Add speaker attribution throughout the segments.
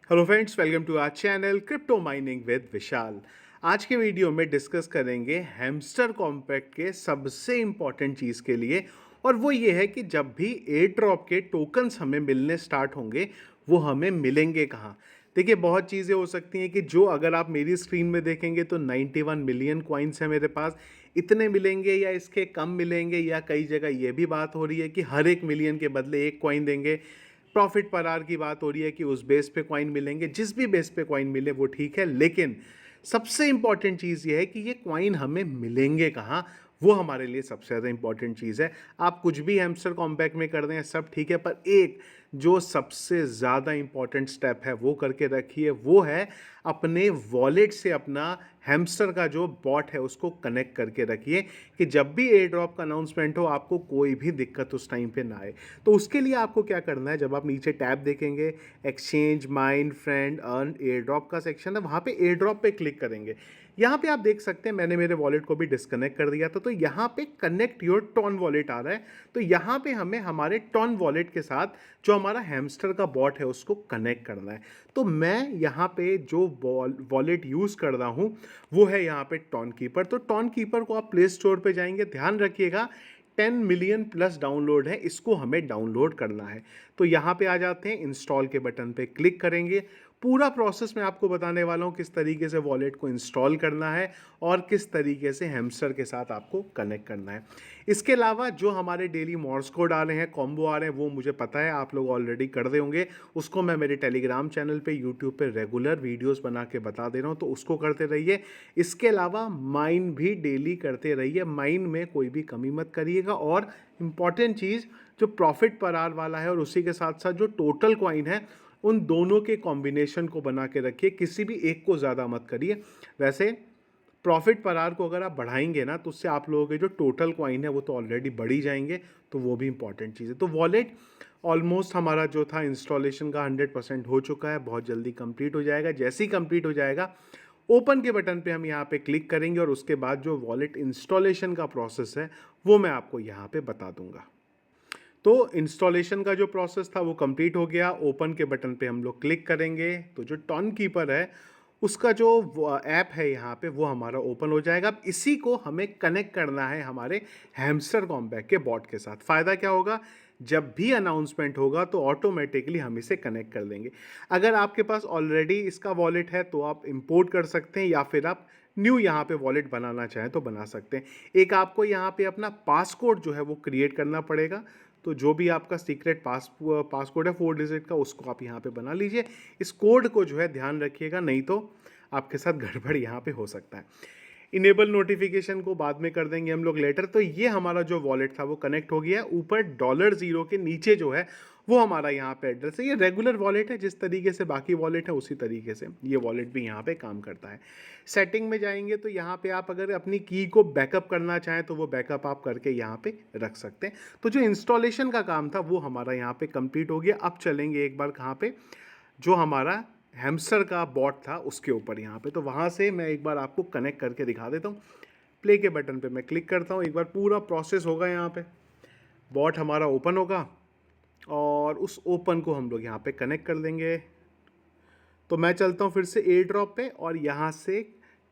Speaker 1: Hello friends, welcome to our channel crypto mining with Vishal. आज के video में discuss करेंगे हैमस्टर कॉम्पैक्ट के सबसे इम्पॉर्टेंट चीज़ के लिए, और वो ये है कि जब भी एयर ड्रॉप के टोकन्स हमें मिलने स्टार्ट होंगे वो हमें मिलेंगे कहाँ। देखिए, बहुत चीज़ें हो सकती हैं कि जो अगर आप मेरी स्क्रीन में देखेंगे तो 91 मिलियन कॉइन्स है मेरे पास, इतने मिलेंगे या इसके कम मिलेंगे, या कई जगह ये भी बात हो रही है कि हर एक मिलियन के बदले एक कॉइन देंगे। प्रॉफिट पर आवर की बात हो रही है कि उस बेस पे कॉइन मिलेंगे, जिस भी बेस पे कॉइन मिले वो ठीक है, लेकिन सबसे इंपॉर्टेंट चीज़ ये है कि ये कॉइन हमें मिलेंगे कहाँ। वो हमारे लिए सबसे ज़्यादा इंपॉर्टेंट चीज़ है। आप कुछ भी हैमस्टर कॉम्पैक्ट में कर दें सब ठीक है, पर एक जो सबसे ज़्यादा इंपॉर्टेंट स्टेप है वो करके रखिए, वो है अपने वॉलेट से अपना हैमस्टर का जो बॉट है उसको कनेक्ट करके रखिए कि जब भी एयर ड्रॉप का अनाउंसमेंट हो आपको कोई भी दिक्कत उस टाइम पे ना आए। तो उसके लिए आपको क्या करना है, जब आप नीचे टैब देखेंगे exchange mind friend earn air drop का सेक्शन है, वहाँ पे एयर ड्रॉप पे क्लिक करेंगे। यहाँ पे आप देख सकते हैं मैंने मेरे वॉलेट को भी डिस्कनेक्ट कर दिया था, तो यहाँ पे कनेक्ट योर टॉन वॉलेट आ रहा है। तो यहाँ पे हमें हमारे टॉन वॉलेट के साथ जो हमारा हैमस्टर का बॉट है उसको कनेक्ट करना है। तो मैं यहाँ पे जो वॉलेट यूज़ कर रहा हूँ वो है यहाँ पे टॉन कीपर। तो टॉन कीपर को आप प्ले स्टोर पे जाएंगे, ध्यान रखिएगा 10 मिलियन प्लस डाउनलोड है, इसको हमें डाउनलोड करना है। तो यहाँ पे आ जाते हैं, इंस्टॉल के बटन पे क्लिक करेंगे। पूरा प्रोसेस मैं आपको बताने वाला हूँ किस तरीके से वॉलेट को इंस्टॉल करना है और किस तरीके से हैमस्टर के साथ आपको कनेक्ट करना है। इसके अलावा जो हमारे डेली मॉर्स कोड आ रहे हैं, कॉम्बो आ रहे हैं, वो मुझे पता है आप लोग ऑलरेडी कर रहे होंगे। उसको मैं मेरे टेलीग्राम चैनल पे यूट्यूब पे रेगुलर वीडियोस बना के बता दे रहा हूँ, तो उसको करते रहिए। इसके अलावा माइन भी डेली करते रहिए, माइन में कोई भी कमी मत करिएगा। और इम्पॉर्टेंट चीज़, जो प्रॉफिट पर आवर वाला है और उसी के साथ साथ जो टोटल कॉइन है, उन दोनों के कॉम्बिनेशन को बना के रखिए, किसी भी एक को ज़्यादा मत करिए। वैसे प्रॉफिट पर आवर को अगर आप बढ़ाएंगे ना तो उससे आप लोगों के जो टोटल कॉइन है वो तो ऑलरेडी बढ़ ही जाएंगे, तो वो भी इंपॉर्टेंट चीज़ है। तो वॉलेट ऑलमोस्ट हमारा जो था इंस्टॉलेशन का 100% हो चुका है, बहुत जल्दी कंप्लीट हो जाएगा। जैसे ही कंप्लीट हो जाएगा ओपन के बटन पे हम यहाँ पे क्लिक करेंगे, और उसके बाद जो वॉलेट इंस्टॉलेशन का प्रोसेस है वो मैं आपको यहाँ पे बता दूंगा। तो इंस्टॉलेशन का जो प्रोसेस था वो कंप्लीट हो गया। ओपन के बटन पे हम लोग क्लिक करेंगे तो जो टॉन कीपर है उसका जो ऐप है यहाँ पे वो हमारा ओपन हो जाएगा। अब इसी को हमें कनेक्ट करना है हमारे हैमस्टर कॉम्पैक्ट के बॉट के साथ। फ़ायदा क्या होगा, जब भी अनाउंसमेंट होगा तो ऑटोमेटिकली हम इसे कनेक्ट कर देंगे। अगर आपके पास ऑलरेडी इसका वॉलेट है तो आप इंपोर्ट कर सकते हैं, या फिर आप न्यू यहाँ पे वॉलेट बनाना चाहें तो बना सकते हैं। एक आपको यहाँ पे अपना पासकोड जो है वो क्रिएट करना पड़ेगा। तो जो भी आपका सीक्रेट पासकोड है 4 डिजिट का, उसको आप यहाँ पे बना लीजिए। इस कोड को जो है ध्यान रखिएगा, नहीं तो आपके साथ गड़बड़ यहाँ पे हो सकता है। इनेबल नोटिफिकेशन को बाद में कर देंगे हम लोग लेटर। तो ये हमारा जो वॉलेट था वो कनेक्ट हो गया है। ऊपर $0 के नीचे जो है वो हमारा यहाँ पे एड्रेस है। ये रेगुलर वॉलेट है, जिस तरीके से बाकी वॉलेट है उसी तरीके से ये वॉलेट भी यहाँ पे काम करता है। सेटिंग में जाएंगे तो यहाँ पे आप अगर अपनी की को बैकअप करना चाहें तो वो बैकअप आप करके यहाँ पे रख सकते हैं। तो जो इंस्टॉलेशन का काम था वो हमारा यहाँ पे कंप्लीट हो गया। अब चलेंगे एक बार कहाँ पे, जो हमारा हैमस्टर का बॉट था उसके ऊपर यहाँ पे। तो वहाँ से मैं एक बार आपको कनेक्ट करके दिखा देता हूँ। प्ले के बटन पे मैं क्लिक करता हूँ, एक बार पूरा प्रोसेस होगा। यहाँ पे बॉट हमारा ओपन होगा और उस ओपन को हम लोग यहाँ पे कनेक्ट कर देंगे। तो मैं चलता हूँ फिर से एयर ड्रॉप पे और यहाँ से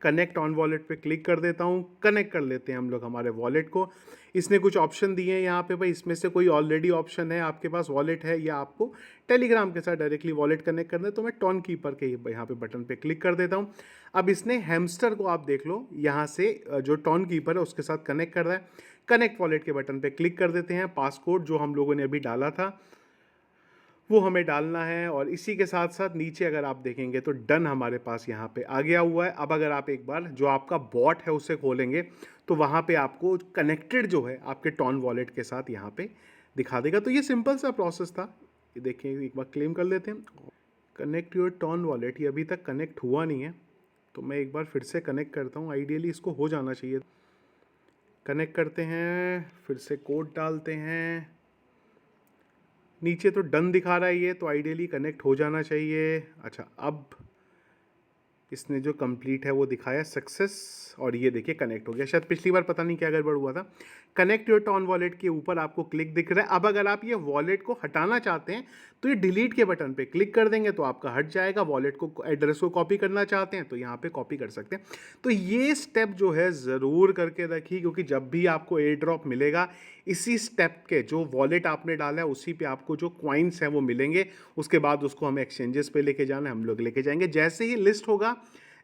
Speaker 1: कनेक्ट ऑन वॉलेट पे क्लिक कर देता हूँ। कनेक्ट कर लेते हैं हम लोग हमारे वॉलेट को। इसने कुछ ऑप्शन दिए हैं यहाँ पे, भाई इसमें से कोई ऑलरेडी ऑप्शन है आपके पास वॉलेट है, या आपको टेलीग्राम के साथ डायरेक्टली वॉलेट कनेक्ट करना है, तो मैं टॉन कीपर के यहाँ पे बटन पे क्लिक कर देता हूँ। अब इसने हैमस्टर को आप देख लो यहाँ से जो टॉन कीपर है उसके साथ कनेक्ट कर रहा है। कनेक्ट वॉलेट के बटन पे क्लिक कर देते हैं। पासकोड जो हम लोगों ने अभी डाला था वो हमें डालना है, और इसी के साथ साथ नीचे अगर आप देखेंगे तो डन हमारे पास यहाँ पे आ गया हुआ है। अब अगर आप एक बार जो आपका बॉट है उसे खोलेंगे तो वहाँ पे आपको कनेक्टेड जो है आपके टॉन वॉलेट के साथ यहाँ पे दिखा देगा। तो ये सिंपल सा प्रोसेस था। ये देखिए, एक बार क्लेम कर लेते हैं, कनेक्ट योर टॉन वॉलेट। ये अभी तक कनेक्ट हुआ नहीं है, तो मैं एक बार फिर से कनेक्ट करता हूँ। आइडियली इसको हो जाना चाहिए। कनेक्ट करते हैं, फिर से कोड डालते हैं। नीचे तो डन दिखा रहा है ये, तो आइडियली कनेक्ट हो जाना चाहिए। अच्छा, अब इसने जो कंप्लीट है वो दिखाया सक्सेस। और ये देखिए कनेक्ट हो गया। शायद पिछली बार पता नहीं क्या गड़बड़ हुआ था। कनेक्ट योर टॉन वॉलेट के ऊपर आपको क्लिक दिख रहा है। अब अगर आप ये वॉलेट को हटाना चाहते हैं तो ये डिलीट के बटन पे क्लिक कर देंगे तो आपका हट जाएगा। वॉलेट को एड्रेस को कॉपी करना चाहते हैं तो यहाँ पे कॉपी कर सकते हैं। तो ये स्टेप जो है ज़रूर करके रखिए, क्योंकि जब भी आपको एयर ड्रॉप मिलेगा इसी स्टेप के जो वॉलेट आपने डाला है उसी पे आपको जो कॉइन्स हैं वो मिलेंगे। उसके बाद उसको हमें एक्सचेंजेस पे लेके जाना है, हम लोग लेके जाएंगे। जैसे ही लिस्ट होगा,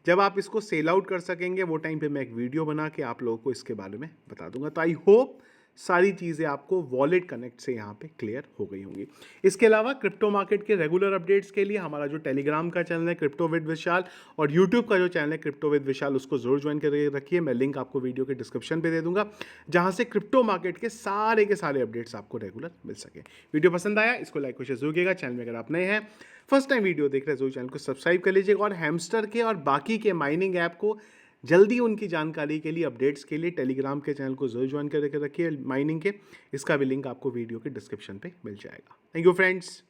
Speaker 1: जब आप इसको सेल आउट कर सकेंगे, वो टाइम पे मैं एक वीडियो बना के आप लोगों को इसके बारे में बता दूंगा। तो आई होप सारी चीज़ें आपको वॉलेट कनेक्ट से यहाँ पे क्लियर हो गई होंगी। इसके अलावा क्रिप्टो मार्केट के रेगुलर अपडेट्स के लिए हमारा जो टेलीग्राम का चैनल है क्रिप्टो विद विशाल, और यूट्यूब का जो चैनल है क्रिप्टो विद विशाल, उसको जरूर ज्वाइन करके रखिए। मैं लिंक आपको वीडियो के डिस्क्रिप्शन पे दे दूंगा, जहाँ से क्रिप्टो मार्केट के सारे अपडेट्स आपको रेगुलर मिल सके। वीडियो पसंद आया इसको लाइक और शेयर जरूर कीजिएगा। चैनल में अगर आप नए हैं, फर्स्ट टाइम वीडियो देख रहे हैं, जरूर चैनल को सब्सक्राइब कर लीजिएगा। और हैमस्टर के और बाकी के माइनिंग ऐप को जल्दी उनकी जानकारी के लिए, अपडेट्स के लिए टेलीग्राम के चैनल को जरूर ज्वाइन करके रखिए माइनिंग के। इसका भी लिंक आपको वीडियो के डिस्क्रिप्शन पे मिल जाएगा। Thank you friends.